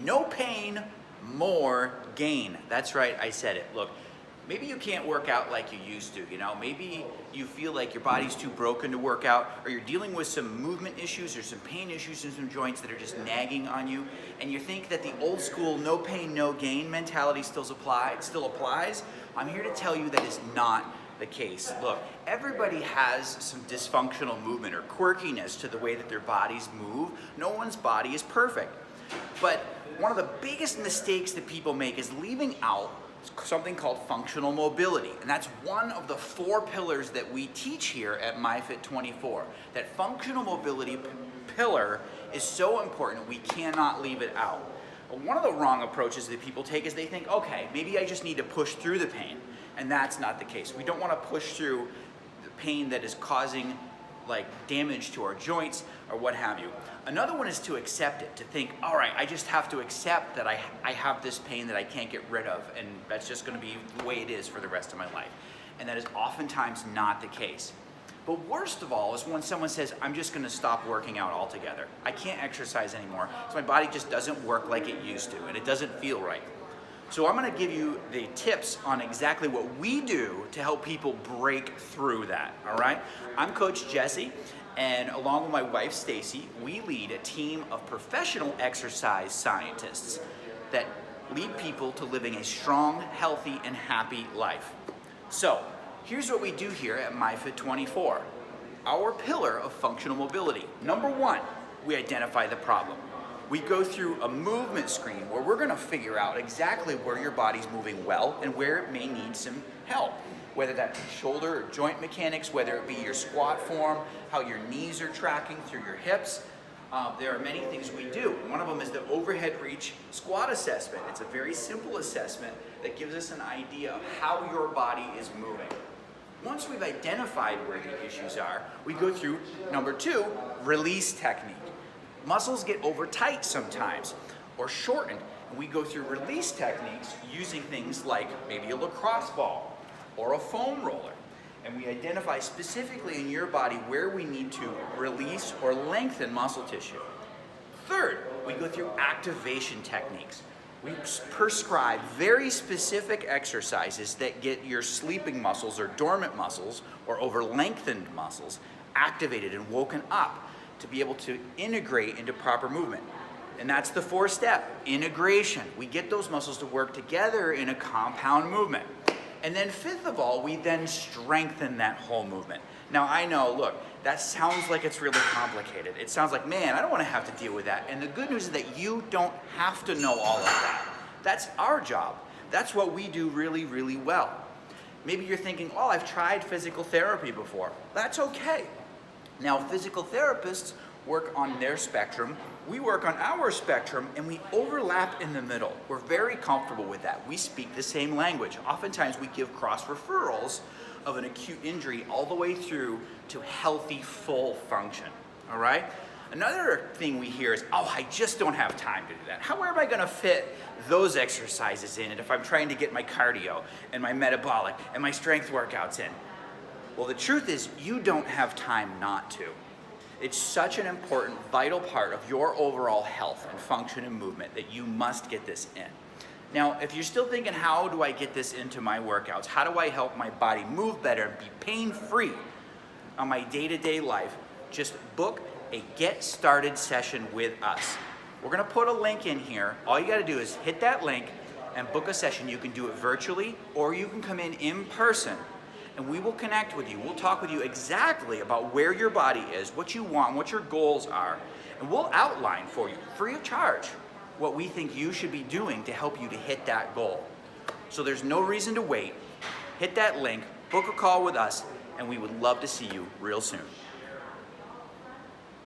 no pain, more gain. That's right, I said it. Look, maybe you can't work out like you used to, maybe you feel like your body's too broken to work out, or you're dealing with some movement issues or some pain issues in some joints that are just nagging on you, and you think that the old school no pain, no gain mentality still applies. I'm here to tell you that is not the case. Look, everybody has some dysfunctional movement or quirkiness to the way that their bodies move. No one's body is perfect. But one of the biggest mistakes that people make is leaving out something called functional mobility. And that's one of the 4 pillars that we teach here at MyFit24. That functional mobility pillar is so important, we cannot leave it out. One of the wrong approaches that people take is they think, okay, maybe I just need to push through the pain. And that's not the case. We don't want to push through the pain that is causing damage to our joints or what have you. Another one is to accept it, to think, all right, I just have to accept that I have this pain that I can't get rid of, and that's just going to be the way it is for the rest of my life. And that is oftentimes not the case. But worst of all is when someone says, I'm just going to stop working out altogether. I can't exercise anymore, so my body just doesn't work like it used to, and it doesn't feel right. So I'm going to give you the tips on exactly what we do to help people break through that, all right? I'm Coach Jesse, and along with my wife Stacy, we lead a team of professional exercise scientists that lead people to living a strong, healthy, and happy life. So here's what we do here at MyFit24. Our pillar of functional mobility. Number 1, we identify the problem. We go through a movement screen where we're going to figure out exactly where your body's moving well and where it may need some help. Whether that be shoulder or joint mechanics, whether it be your squat form, how your knees are tracking through your hips. There are many things we do. One of them is the overhead reach squat assessment. It's a very simple assessment that gives us an idea of how your body is moving. Once we've identified where the issues are, we go through number 2, release technique. Muscles get over tight sometimes or shortened, and we go through release techniques using things like maybe a lacrosse ball or a foam roller, and we identify specifically in your body where we need to release or lengthen muscle tissue. Third, we go through activation techniques. We prescribe very specific exercises that get your sleeping muscles or dormant muscles or over lengthened muscles activated and woken up to be able to integrate into proper movement. And that's the 4th step, integration. We get those muscles to work together in a compound movement. And then 5th of all, we then strengthen that whole movement. Now I know, look, that sounds like it's really complicated. It sounds like, man, I don't want to have to deal with that. And the good news is that you don't have to know all of that. That's our job. That's what we do really, really well. Maybe you're thinking, oh, I've tried physical therapy before. That's okay. Now, physical therapists work on their spectrum, we work on our spectrum, and we overlap in the middle. We're very comfortable with that. We speak the same language. Oftentimes, we give cross referrals of an acute injury all the way through to healthy, full function, all right? Another thing we hear is, oh, I just don't have time to do that. How am I gonna fit those exercises in if I'm trying to get my cardio and my metabolic and my strength workouts in? Well, the truth is, you don't have time not to. It's such an important, vital part of your overall health and function and movement that you must get this in. Now, if you're still thinking, how do I get this into my workouts? How do I help my body move better and be pain-free on my day-to-day life? Just book a Get Started session with us. We're gonna put a link in here. All you gotta do is hit that link and book a session. You can do it virtually or you can come in person. And we will connect with you. We'll talk with you exactly about where your body is, what you want, what your goals are, and we'll outline for you, free of charge, what we think you should be doing to help you to hit that goal. So there's no reason to wait. Hit that link, book a call with us, and we would love to see you real soon.